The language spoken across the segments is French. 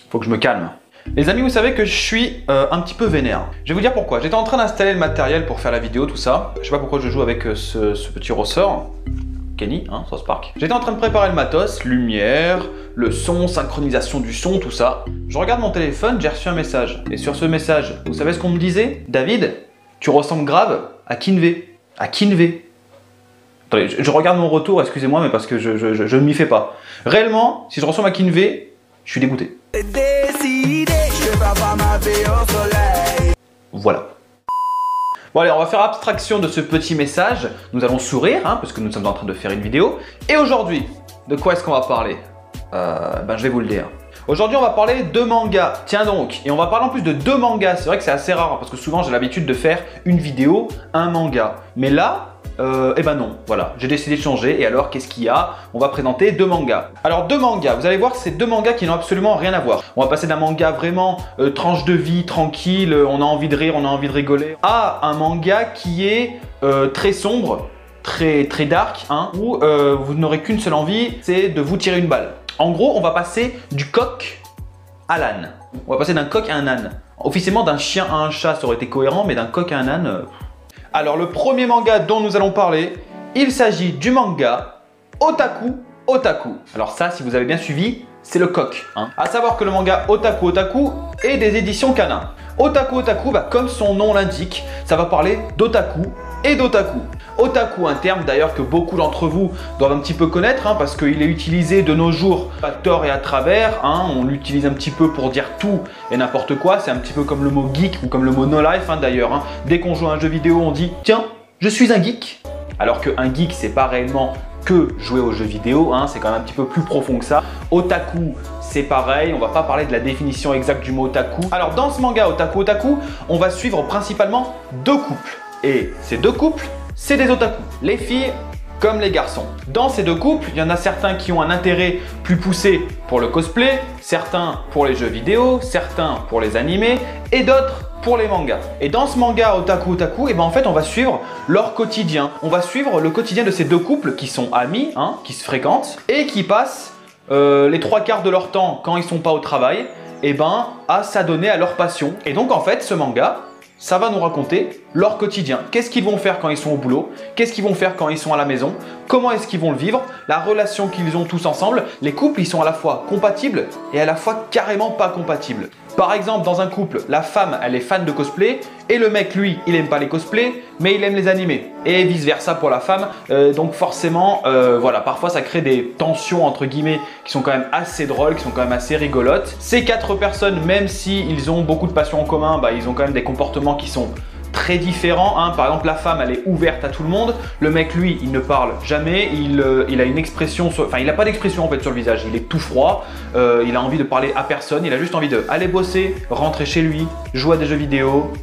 Faut que je me calme. Les amis, vous savez que je suis un petit peu vénère. Je vais vous dire pourquoi. J'étais en train d'installer le matériel pour faire la vidéo, tout ça. Je sais pas pourquoi je joue avec ce petit ressort. Kenny, hein, South Park. J'étais en train de préparer le matos, lumière, le son, synchronisation du son, tout ça. Je regarde mon téléphone, j'ai reçu un message. Et sur ce message, vous savez ce qu'on me disait? David, tu ressembles grave à Kinvey. À Kinvey. Attendez, je regarde mon retour, excusez-moi, mais parce que je ne m'y fais pas. Réellement, si je ressemble à Kinvey, je suis dégoûté. Voilà. Bon allez, on va faire abstraction de ce petit message. Nous allons sourire, hein, parce que nous sommes en train de faire une vidéo. Et aujourd'hui, de quoi est-ce qu'on va parler? Je vais vous le dire. Aujourd'hui, on va parler de manga. Tiens donc, et on va parler en plus de deux mangas. C'est vrai que c'est assez rare, parce que souvent j'ai l'habitude de faire une vidéo, un manga. Mais là, eh ben non, voilà, j'ai décidé de changer. Et alors, qu'est-ce qu'il y a? On va présenter deux mangas. Alors, deux mangas, vous allez voir, c'est deux mangas qui n'ont absolument rien à voir. On va passer d'un manga vraiment tranche de vie, tranquille, on a envie de rire, on a envie de rigoler, à un manga qui est très sombre, très dark, hein, où vous n'aurez qu'une seule envie, c'est de vous tirer une balle. En gros, on va passer du coq à l'âne. On va passer d'un coq à un âne. Officiellement, d'un chien à un chat, ça aurait été cohérent, mais d'un coq à un âne... Alors, le premier manga dont nous allons parler, il s'agit du manga Otaku Otaku. Alors ça, si vous avez bien suivi, c'est le coq. Hein. À savoir que le manga Otaku Otaku est des éditions Kana. Otaku Otaku, comme son nom l'indique, ça va parler d'otaku et d'otaku. Otaku, un terme d'ailleurs que beaucoup d'entre vous doivent un petit peu connaître, hein, parce qu'il est utilisé de nos jours à tort et à travers. Hein, on l'utilise un petit peu pour dire tout et n'importe quoi. C'est un petit peu comme le mot geek ou comme le mot no life, hein, d'ailleurs. Hein. Dès qu'on joue à un jeu vidéo, on dit « Tiens, je suis un geek ». Alors qu'un geek, c'est pas réellement que jouer aux jeux vidéo, hein, c'est quand même un petit peu plus profond que ça. Otaku, c'est pareil, on va pas parler de la définition exacte du mot otaku. Alors dans ce manga Otaku Otaku, on va suivre principalement deux couples. Et ces deux couples, c'est des otaku, les filles comme les garçons. Dans ces deux couples, il y en a certains qui ont un intérêt plus poussé pour le cosplay, certains pour les jeux vidéo, certains pour les animés et d'autres pour les mangas. Et dans ce manga Otaku Otaku, en fait, on va suivre leur quotidien. On va suivre le quotidien de ces deux couples qui sont amis, hein, qui se fréquentent et qui passent les trois quarts de leur temps quand ils sont pas au travail, à s'adonner à leur passion. Et donc en fait, ce manga, ça va nous raconter leur quotidien. Qu'est-ce qu'ils vont faire quand ils sont au boulot? Qu'est-ce qu'ils vont faire quand ils sont à la maison? Comment est-ce qu'ils vont le vivre? La relation qu'ils ont tous ensemble. Les couples, ils sont à la fois compatibles et à la fois carrément pas compatibles. Par exemple, dans un couple, la femme, elle est fan de cosplay et le mec, lui, il aime pas les cosplays, mais il aime les animés. Et vice versa pour la femme. Donc forcément, voilà, parfois ça crée des tensions entre guillemets qui sont quand même assez drôles, qui sont quand même assez rigolotes. Ces quatre personnes, même s'ils ont beaucoup de passions en commun, ils ont quand même des comportements qui sont très différents. Hein. Par exemple, la femme, elle est ouverte à tout le monde. Le mec, lui, il ne parle jamais. Il a une expression, il n'a pas d'expression en fait sur le visage. Il est tout froid. Il a envie de parler à personne. Il a juste envie de aller bosser, rentrer chez lui, jouer à des jeux vidéo.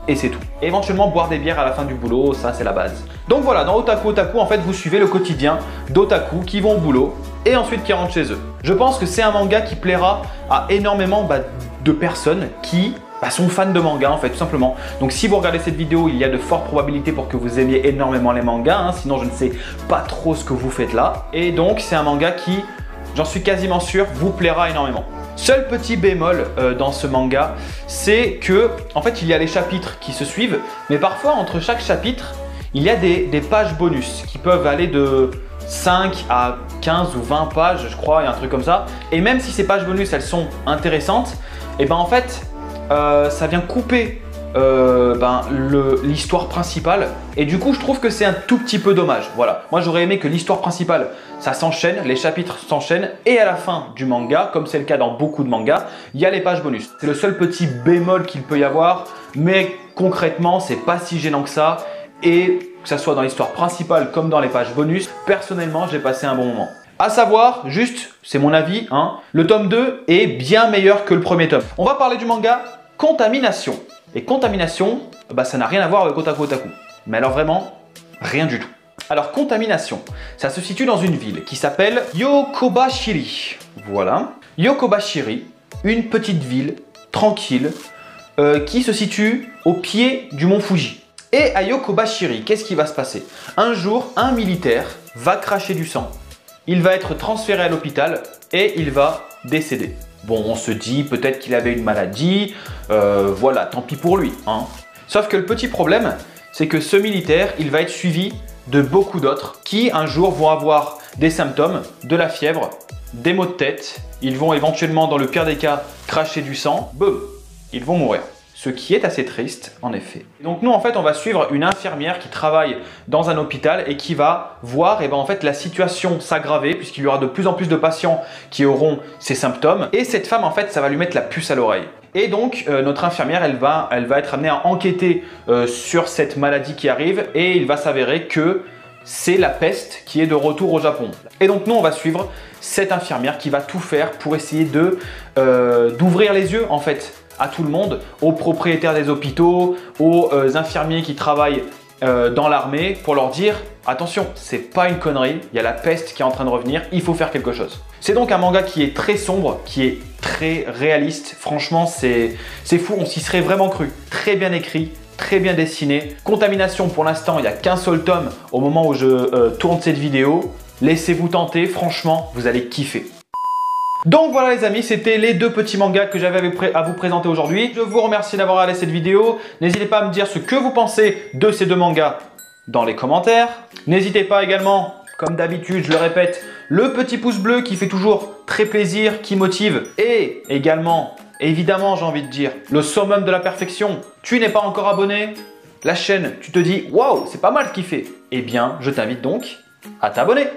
Et c'est tout. Et éventuellement boire des bières à la fin du boulot, ça c'est la base. Donc voilà, dans Otaku Otaku, en fait, vous suivez le quotidien d'otaku qui vont au boulot et ensuite qui rentrent chez eux. Je pense que c'est un manga qui plaira à énormément de personnes qui sont fans de manga en fait, tout simplement. Donc si vous regardez cette vidéo, il y a de fortes probabilités pour que vous aimiez énormément les mangas, hein, sinon je ne sais pas trop ce que vous faites là. Et donc c'est un manga qui, j'en suis quasiment sûr, vous plaira énormément. Seul petit bémol dans ce manga, c'est que en fait il y a les chapitres qui se suivent, mais parfois entre chaque chapitre, il y a des pages bonus qui peuvent aller de 5 à 15 ou 20 pages, je crois, il y a un truc comme ça. Et même si ces pages bonus, elles sont intéressantes, en fait, ça vient couper l'histoire principale. Et du coup, je trouve que c'est un tout petit peu dommage. Voilà. Moi, j'aurais aimé que l'histoire principale, ça s'enchaîne, les chapitres s'enchaînent. Et à la fin du manga, comme c'est le cas dans beaucoup de mangas, il y a les pages bonus. C'est le seul petit bémol qu'il peut y avoir. Mais concrètement, c'est pas si gênant que ça. Et que ça soit dans l'histoire principale comme dans les pages bonus, personnellement, j'ai passé un bon moment. À savoir, juste, c'est mon avis, hein, le tome 2 est bien meilleur que le premier tome. On va parler du manga Contamination. Et Contamination, ça n'a rien à voir avec Otaku Otaku. Mais alors vraiment, rien du tout. Alors Contamination, ça se situe dans une ville qui s'appelle Yokobashiri. Voilà. Yokobashiri, une petite ville tranquille qui se situe au pied du mont Fuji. Et à Yokobashiri, qu'est-ce qui va se passer? Un jour, un militaire va cracher du sang. Il va être transféré à l'hôpital et il va décéder. Bon, on se dit peut-être qu'il avait une maladie, voilà, tant pis pour lui, hein. Sauf que le petit problème, c'est que ce militaire, il va être suivi de beaucoup d'autres qui un jour vont avoir des symptômes, de la fièvre, des maux de tête, ils vont éventuellement dans le pire des cas cracher du sang, boum, ils vont mourir. Ce qui est assez triste en effet. Donc nous en fait on va suivre une infirmière qui travaille dans un hôpital et qui va voir en fait la situation s'aggraver puisqu'il y aura de plus en plus de patients qui auront ces symptômes et cette femme en fait ça va lui mettre la puce à l'oreille. Et donc notre infirmière elle va être amenée à enquêter sur cette maladie qui arrive et il va s'avérer que c'est la peste qui est de retour au Japon. Et donc nous on va suivre cette infirmière qui va tout faire pour essayer d'ouvrir les yeux en fait à tout le monde, aux propriétaires des hôpitaux, aux infirmiers qui travaillent dans l'armée pour leur dire attention, c'est pas une connerie, il y a la peste qui est en train de revenir, il faut faire quelque chose. C'est donc un manga qui est très sombre, qui est très réaliste, franchement c'est fou, on s'y serait vraiment cru, très bien écrit, très bien dessiné. Contamination pour l'instant, il n'y a qu'un seul tome au moment où je tourne cette vidéo, laissez-vous tenter, franchement vous allez kiffer. Donc voilà les amis, c'était les deux petits mangas que j'avais à vous présenter aujourd'hui. Je vous remercie d'avoir regardé cette vidéo. N'hésitez pas à me dire ce que vous pensez de ces deux mangas dans les commentaires. N'hésitez pas également, comme d'habitude, je le répète, le petit pouce bleu qui fait toujours très plaisir, qui motive. Et également, évidemment j'ai envie de dire, le summum de la perfection. Tu n'es pas encore abonné, la chaîne, tu te dis « Waouh, c'est pas mal ce qu'il fait ». Eh bien, je t'invite donc à t'abonner.